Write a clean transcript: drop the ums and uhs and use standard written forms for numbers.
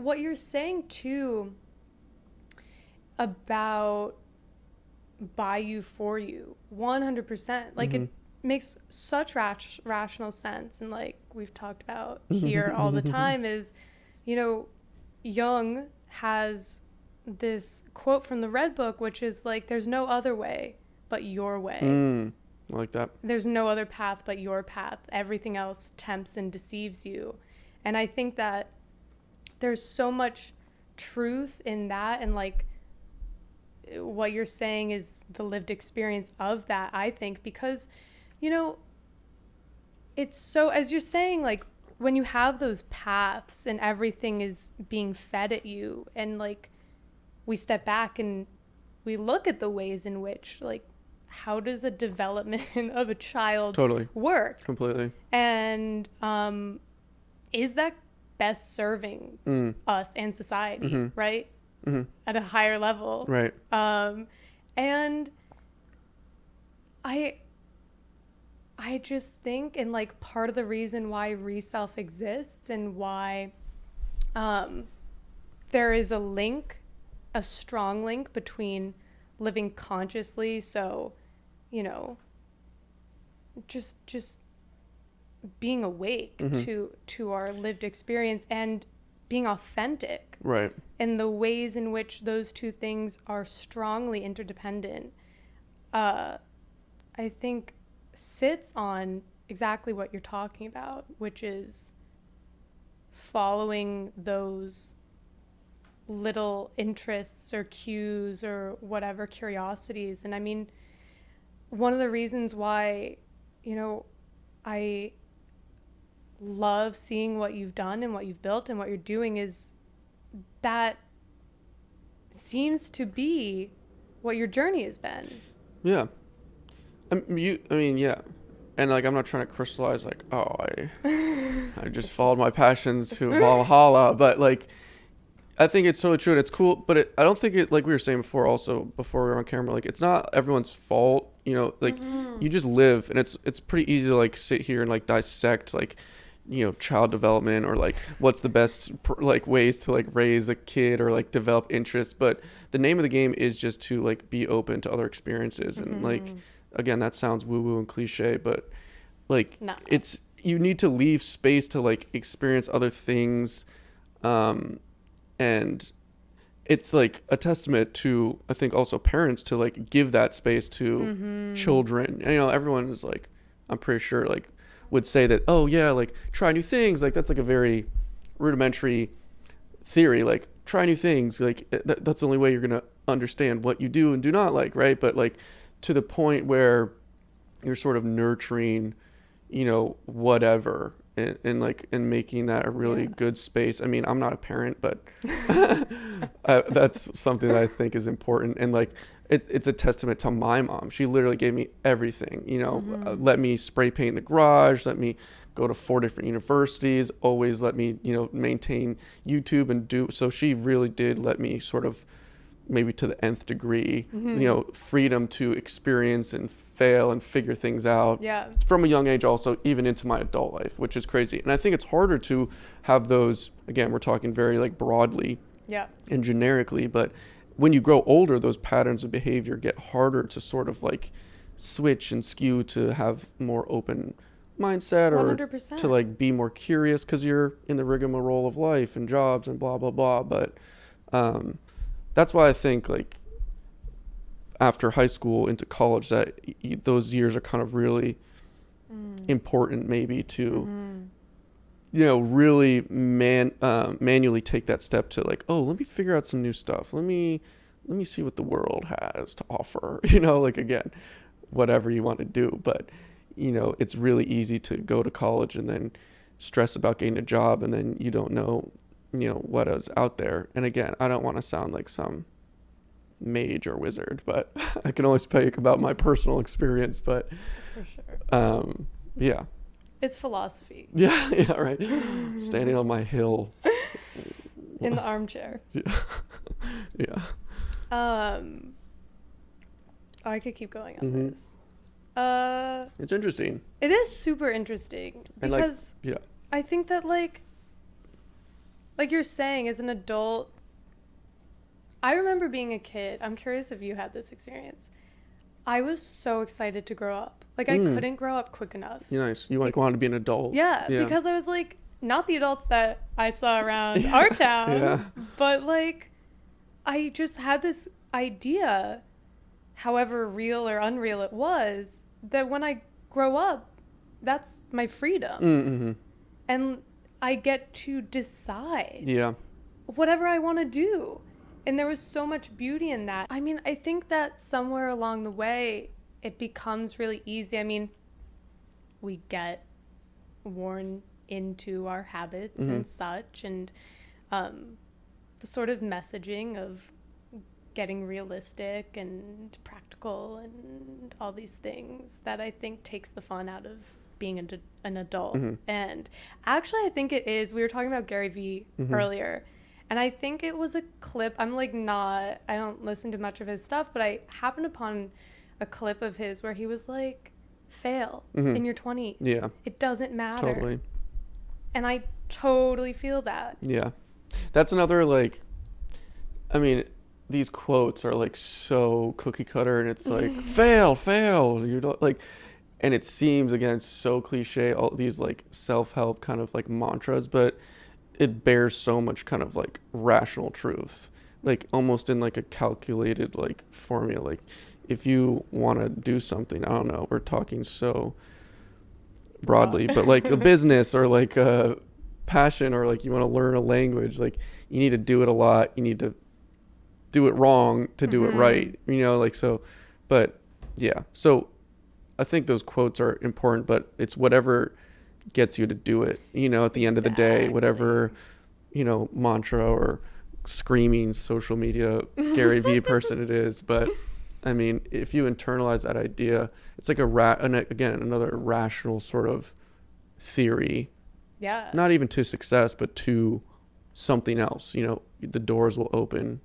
what you're saying too about by you for you, 100%, like it makes such rational sense. And like we've talked about here all the time is, you know, Jung has this quote from the Red Book, which is like, there's no other way but your way. I like that. There's no other path but your path. Everything else tempts and deceives you. And I think that there's so much truth in that. And like what you're saying is the lived experience of that, I think, because, you know, it's so, as you're saying, like when you have those paths and everything is being fed at you, and like we step back and we look at the ways in which, like, how does a development of a child work? Completely. And is that best serving us and society, right? At a higher level. Right. And I just think, and like part of the reason why Reself exists and why there is a link, a strong link between living consciously, so, you know, just being awake to our lived experience and being authentic. Right. And the ways in which those two things are strongly interdependent, I think sits on exactly what you're talking about, which is following those little interests or cues or whatever, curiosities. And I mean, one of the reasons why, you know, I love seeing what you've done and what you've built and what you're doing is that seems to be what your journey has been. Yeah. I mean, yeah. And like, I'm not trying to crystallize like, oh, I just followed my passions to Valhalla, but like, I think it's so true and it's cool, but I don't think it, like we were saying before, also before we were on camera, like it's not everyone's fault, you know, like you just live, and it's pretty easy to like sit here and like dissect like, you know, child development or like what's the best like ways to like raise a kid or like develop interests, but the name of the game is just to like be open to other experiences. And like, again, that sounds woo woo and cliche, but like it's, you need to leave space to like experience other things. And it's like a testament to, I think, also parents to like give that space to children. And, you know, everyone is like, I'm pretty sure like would say that, oh yeah, like try new things. Like that's like a very rudimentary theory, like try new things. Like that's the only way you're going to understand what you do and do not like. Right. But like to the point where you're sort of nurturing, you know, whatever, and like, and making that a really good space. I mean, I'm not a parent, but that's something that I think is important. And like, it's a testament to my mom. She literally gave me everything, you know, let me spray paint in the garage, let me go to 4 different universities, always let me, you know, maintain YouTube and do, so she really did let me sort of, maybe to the nth degree, you know, freedom to experience and fail and figure things out from a young age, also even into my adult life, which is crazy. And I think it's harder to have those, again, we're talking very like broadly and generically, but when you grow older, those patterns of behavior get harder to sort of like switch and skew to have more open mindset, or 100%. to like be more curious because you're in the rigmarole of life and jobs and blah, blah, blah. But that's why I think like after high school into college, that those years are kind of really important, maybe to, you know, really manually take that step to like, oh, let me figure out some new stuff. Let me see what the world has to offer, you know, like, again, whatever you want to do. But, you know, it's really easy to go to college and then stress about getting a job, and then you don't know, you know, what is out there. And again, I don't want to sound like some mage or wizard, but I can only speak about my personal experience. But for sure, yeah, it's philosophy. Yeah, right. Standing on my hill in the armchair. Yeah. I could keep going on this. It's interesting. It is super interesting because like, I think that like like you're saying, as an adult, I remember being a kid. I'm curious if you had this experience. I was so excited to grow up. Like, I couldn't grow up quick enough. Nice. You like wanted to be an adult. Yeah, because I was like, not the adults that I saw around our town, but like, I just had this idea, however real or unreal it was, that when I grow up, that's my freedom. Mm-hmm. And I get to decide Yeah. whatever I want to do. And there was so much beauty in that. I mean, I think that somewhere along the way, it becomes really easy. I mean, we get worn into our habits and such, and the sort of messaging of getting realistic and practical and all these things that I think takes the fun out of being an adult. And actually, I think it is. We were talking about Gary Vee earlier. And I think it was a clip. I don't listen to much of his stuff, but I happened upon a clip of his where he was like, fail in your 20s. Yeah. It doesn't matter. Totally. And I totally feel that. Yeah. That's another, like, I mean, these quotes are like so cookie cutter, and it's like, fail. You don't like, and it seems, again, so cliche, all these like self-help kind of like mantras, but it bears so much kind of like rational truth, like almost in like a calculated like formula. Like, if you want to do something, I don't know, we're talking so broadly, but like a business or like a passion, or like you want to learn a language, like you need to do it a lot. You need to do it wrong to do it right, you know, like, so, but yeah. So I think those quotes are important, but it's whatever gets you to do it, you know, at the end of the day, whatever, you know, mantra or screaming social media Gary Vee person it is. But I mean, if you internalize that idea, it's like again, another rational sort of theory, not even to success, but to something else, you know, the doors will open.